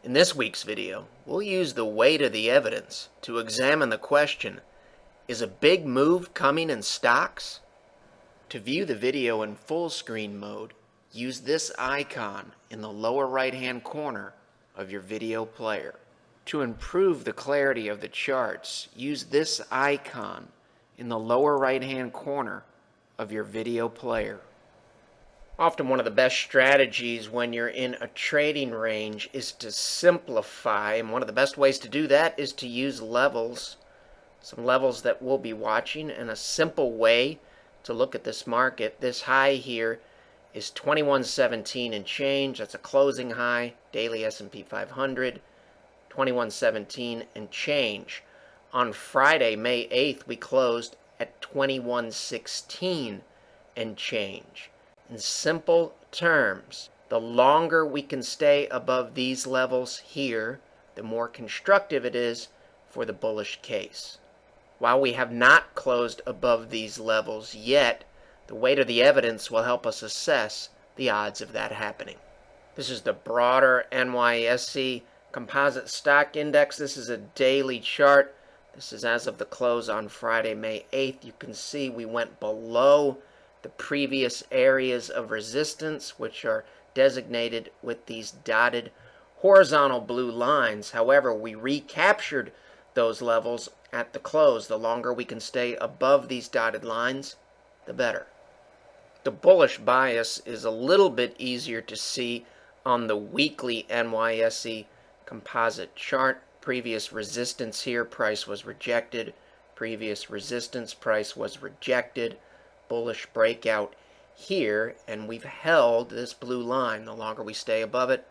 In this week's video, we'll use the weight of the evidence to examine the question, is a big move coming in stocks? To view the video in full screen mode, use this icon in the lower right-hand corner of your video player. To improve the clarity of the charts, use this icon in the lower right-hand corner of your video player. Often one of the best strategies when you're in a trading range is to simplify, and one of the best ways to do that is to use levels, some levels that we'll be watching. And a simple way to look at this market, this high here is 2117 and change. That's a closing high, daily S&P 500, 2117 and change. On Friday, May 8th, we closed at 2116 and change. In simple terms, the longer we can stay above these levels here, the more constructive it is for the bullish case. While we have not closed above these levels yet, the weight of the evidence will help us assess the odds of that happening. This is the broader NYSE Composite Stock Index. This is a daily chart. This is as of the close on Friday, May 8th. You can see we went below the previous areas of resistance, which are designated with these dotted horizontal blue lines. However, we recaptured those levels at the close. The longer we can stay above these dotted lines, the better. The bullish bias is a little bit easier to see on the weekly NYSE composite chart. Previous resistance here, price was rejected. Previous resistance, price was rejected. Bullish breakout here, and we've held this blue line. The longer we stay above it,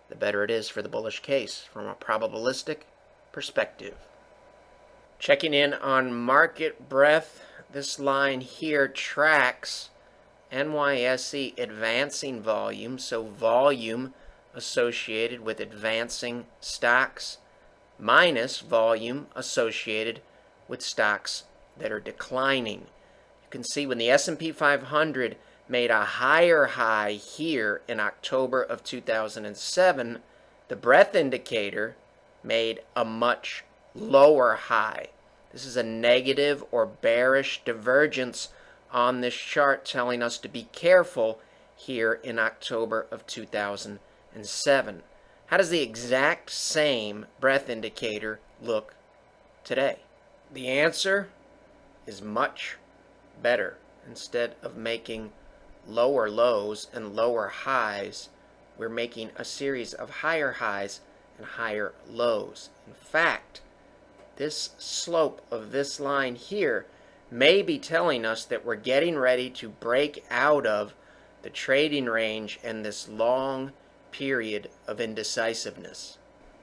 the better it is for the bullish case from a probabilistic perspective. Checking in on market breadth, this line here tracks NYSE advancing volume, so volume associated with advancing stocks minus volume associated with stocks that are declining. You can see when the S&P 500 made a higher high here in October of 2007, the breadth indicator made a much lower high. This is a negative or bearish divergence on this chart telling us to be careful here in October of 2007. How does the exact same breadth indicator look today? The answer is much better. Instead of making lower lows and lower highs, we're making a series of higher highs and higher lows. In fact, this slope of this line here may be telling us that we're getting ready to break out of the trading range and this long period of indecisiveness.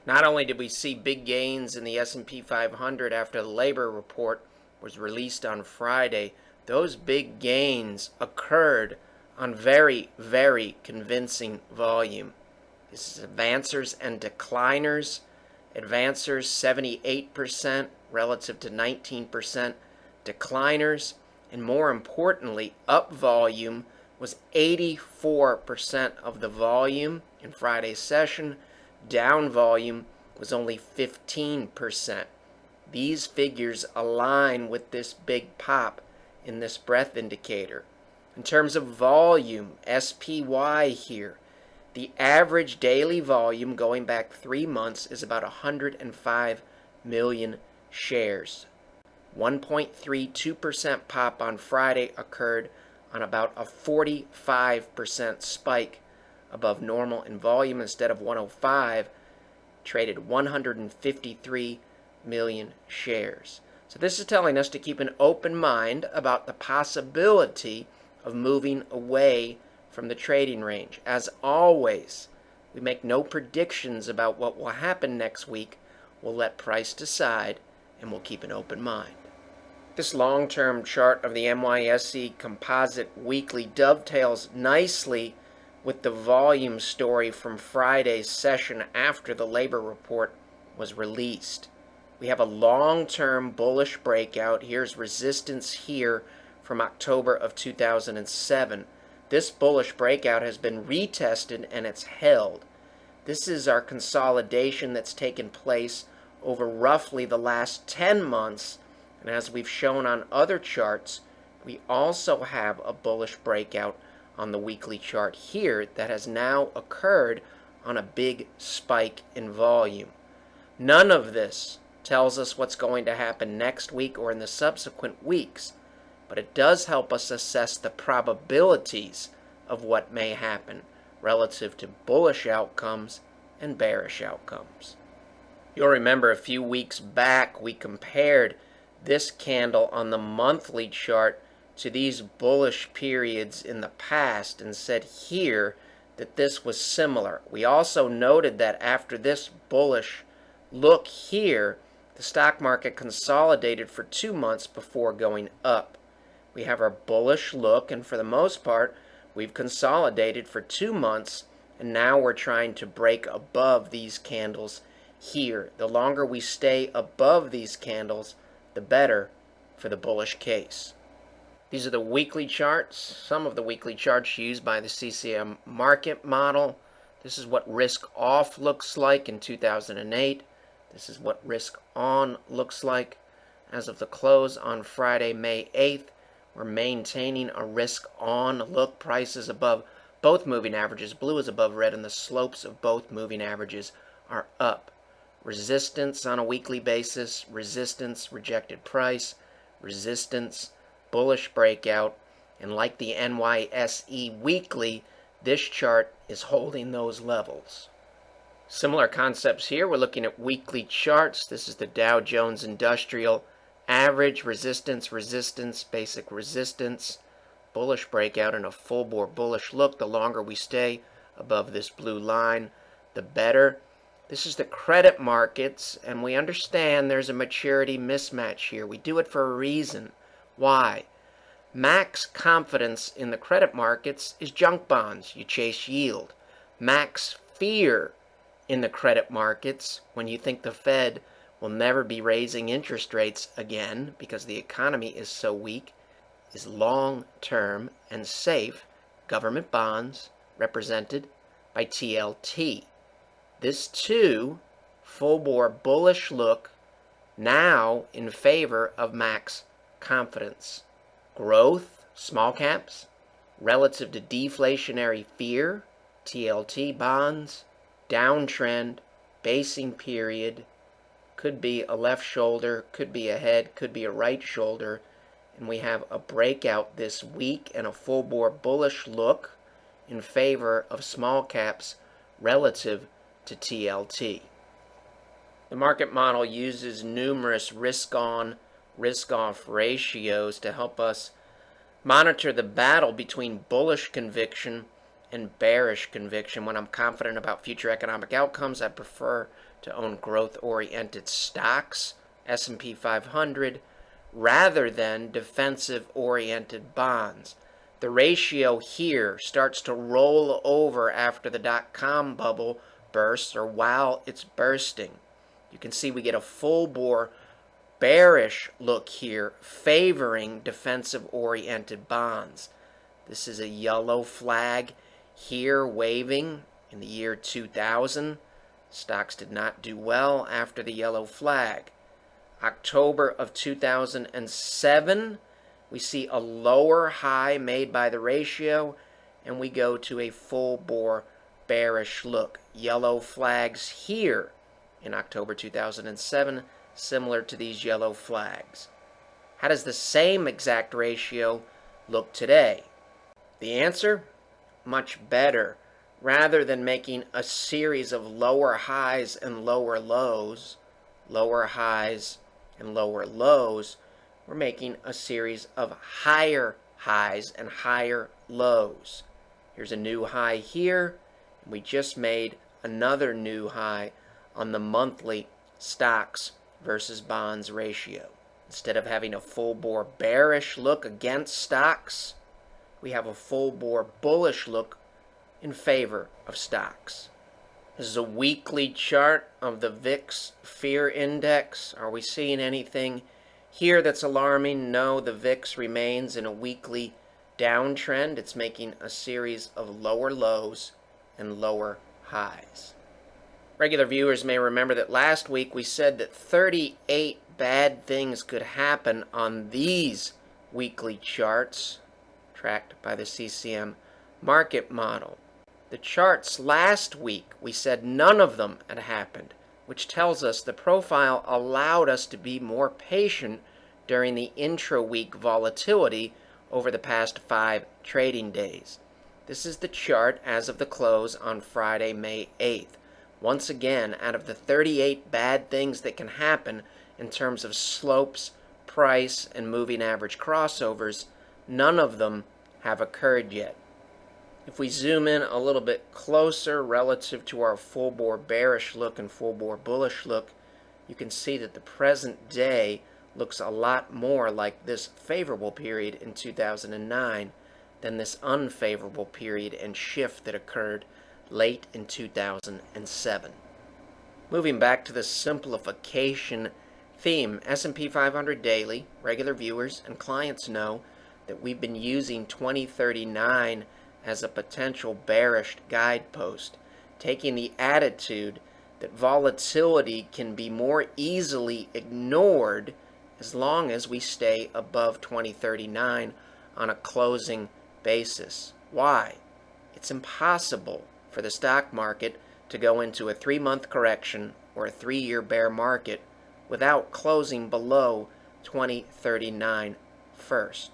Not only did we see big gains in the S&P 500 after the labor report was released on Friday, those big gains occurred on very, very convincing volume. This is advancers and decliners. Advancers 78% relative to 19% decliners, and more importantly, up volume was 84% of the volume in Friday's session. Down volume was only 15%. These figures align with this big pop in this breadth indicator. In terms of volume, SPY here, the average daily volume going back 3 months is about 105 million shares. 1.32% pop on Friday occurred on about a 45% spike above normal in volume. Instead of 105, traded 153 million shares. So this is telling us to keep an open mind about the possibility of moving away from the trading range. As always, we make no predictions about what will happen next week. We'll let price decide, and we'll keep an open mind. This long-term chart of the NYSE Composite Weekly dovetails nicely with the volume story from Friday's session after the labor report was released. We have a long-term bullish breakout. Here's resistance here from October of 2007. This bullish breakout has been retested and it's held. This is our consolidation that's taken place over roughly the last 10 months. And as we've shown on other charts, we also have a bullish breakout on the weekly chart here that has now occurred on a big spike in volume. None of this tells us what's going to happen next week or in the subsequent weeks, but it does help us assess the probabilities of what may happen relative to bullish outcomes and bearish outcomes. You'll remember a few weeks back we compared this candle on the monthly chart to these bullish periods in the past and said here that this was similar. We also noted that after this bullish look here, the stock market consolidated for 2 months before going up. We have our bullish look, and for the most part, we've consolidated for 2 months, and now we're trying to break above these candles here. The longer we stay above these candles, the better for the bullish case. These are the weekly charts, some of the weekly charts used by the CCM market model. This is what risk off looks like in 2008. This is what risk on looks like. As of the close on Friday, May 8th, we're maintaining a risk on look. Prices above both moving averages. Blue is above red, and the slopes of both moving averages are up. Resistance on a weekly basis, resistance, rejected price, resistance, bullish breakout, and like the NYSE weekly, this chart is holding those levels. Similar concepts here. We're looking at weekly charts. This is the Dow Jones Industrial Average, resistance, resistance, basic resistance, bullish breakout, and a full bore bullish look. The longer we stay above this blue line, the better. This is the credit markets, and we understand there's a maturity mismatch here. We do it for a reason. Why? Max confidence in the credit markets is junk bonds. You chase yield. Max fear in the credit markets, when you think the Fed will never be raising interest rates again because the economy is so weak, is long-term and safe government bonds represented by TLT. This too, full-bore bullish look, now in favor of max confidence. Growth, small caps, relative to deflationary fear, TLT bonds, downtrend, basing period, could be a left shoulder, could be a head, could be a right shoulder, and we have a breakout this week and a full-bore bullish look in favor of small caps relative to TLT. The market model uses numerous risk-on, risk-off ratios to help us monitor the battle between bullish conviction and bearish conviction. When I'm confident about future economic outcomes, I prefer to own growth-oriented stocks, S&P 500, rather than defensive-oriented bonds. The ratio here starts to roll over after the dot-com bubble bursts, or while it's bursting. You can see we get a full-bore bearish look here favoring defensive-oriented bonds. This is a yellow flag here waving in the year 2000. Stocks did not do well after the yellow flag. October of 2007, we see a lower high made by the ratio, and we go to a full-bore bearish look. Yellow flags here in October 2007, similar to these yellow flags. How does the same exact ratio look today? The answer? Much better. Rather than making a series of lower highs and lower lows, lower highs and lower lows, we're making a series of higher highs and higher lows. Here's a new high here, and we just made another new high on the monthly stocks versus bonds ratio. Instead of having a full-bore bearish look against stocks, we have a full-bore bullish look in favor of stocks. This is a weekly chart of the VIX Fear Index. Are we seeing anything here that's alarming? No, the VIX remains in a weekly downtrend. It's making a series of lower lows and lower highs. Regular viewers may remember that last week we said that 38 bad things could happen on these weekly charts tracked by the CCM market model. The charts last week, we said none of them had happened, which tells us the profile allowed us to be more patient during the intra-week volatility over the past 5 trading days. This is the chart as of the close on Friday, May 8th. Once again, out of the 38 bad things that can happen in terms of slopes, price, and moving average crossovers, none of them have occurred yet. If we zoom in a little bit closer relative to our full bore bearish look and full bore bullish look, you can see that the present day looks a lot more like this favorable period in 2009 than this unfavorable period and shift that occurred late in 2007. Moving back to the simplification theme, S&P 500 daily, regular viewers and clients know that we've been using 2039 as a potential bearish guidepost, taking the attitude that volatility can be more easily ignored as long as we stay above 2039 on a closing basis. Why? It's impossible for the stock market to go into a 3-month correction or a 3-year bear market without closing below 2039 first.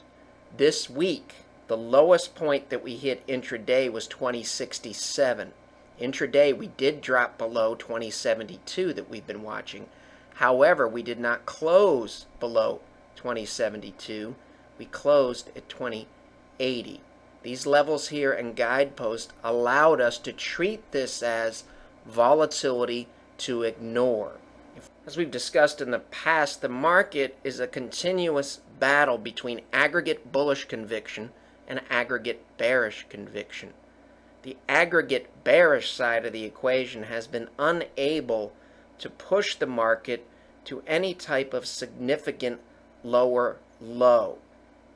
This week, the lowest point that we hit intraday was 2067. Intraday, we did drop below 2072 that we've been watching. However, we did not close below 2072. We closed at 2080. These levels here and guideposts allowed us to treat this as volatility to ignore. As we've discussed in the past, the market is a continuous battle between aggregate bullish conviction and aggregate bearish conviction. The aggregate bearish side of the equation has been unable to push the market to any type of significant lower low.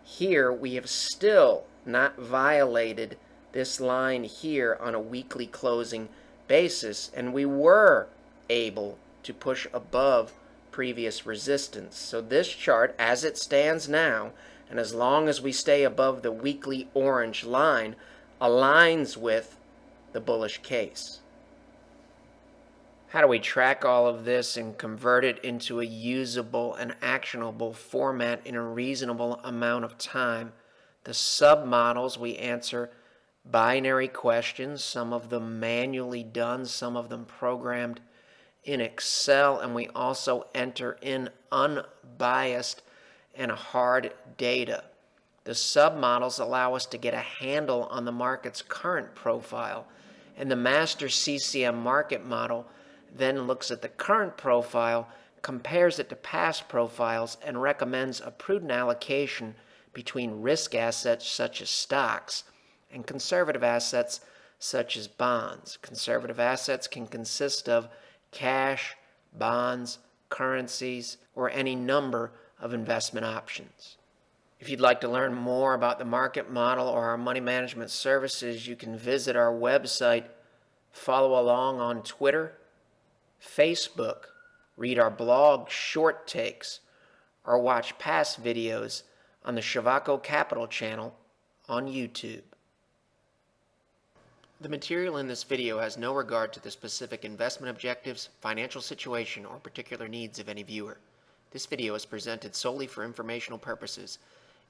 Here we have still not violated this line here on a weekly closing basis, and we were able to push above previous resistance. So this chart, as it stands now, and as long as we stay above the weekly orange line, aligns with the bullish case. How do we track all of this and convert it into a usable and actionable format in a reasonable amount of time? The submodels, we answer binary questions, some of them manually done, some of them programmed in Excel, and we also enter in unbiased and hard data. The submodels allow us to get a handle on the market's current profile, and the master CCM market model then looks at the current profile, compares it to past profiles, and recommends a prudent allocation between risk assets such as stocks and conservative assets such as bonds. Conservative assets can consist of cash, bonds, currencies, or any number of investment options. If you'd like to learn more about the market model or our money management services, you can visit our website, follow along on Twitter, Facebook, read our blog short takes, or watch past videos on the Shavaco Capital channel on YouTube. The material in this video has no regard to the specific investment objectives, financial situation, or particular needs of any viewer. This video is presented solely for informational purposes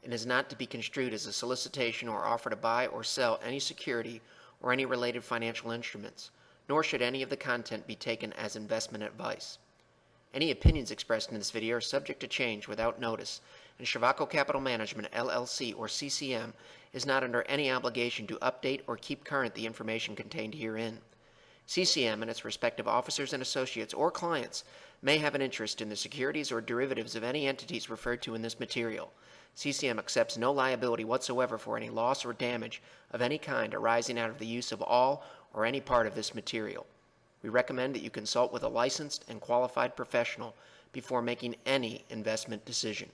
and is not to be construed as a solicitation or offer to buy or sell any security or any related financial instruments, nor should any of the content be taken as investment advice. Any opinions expressed in this video are subject to change without notice, and Shavaco Capital Management, LLC, or CCM, is not under any obligation to update or keep current the information contained herein. CCM and its respective officers and associates or clients may have an interest in the securities or derivatives of any entities referred to in this material. CCM accepts no liability whatsoever for any loss or damage of any kind arising out of the use of all or any part of this material. We recommend that you consult with a licensed and qualified professional before making any investment decision.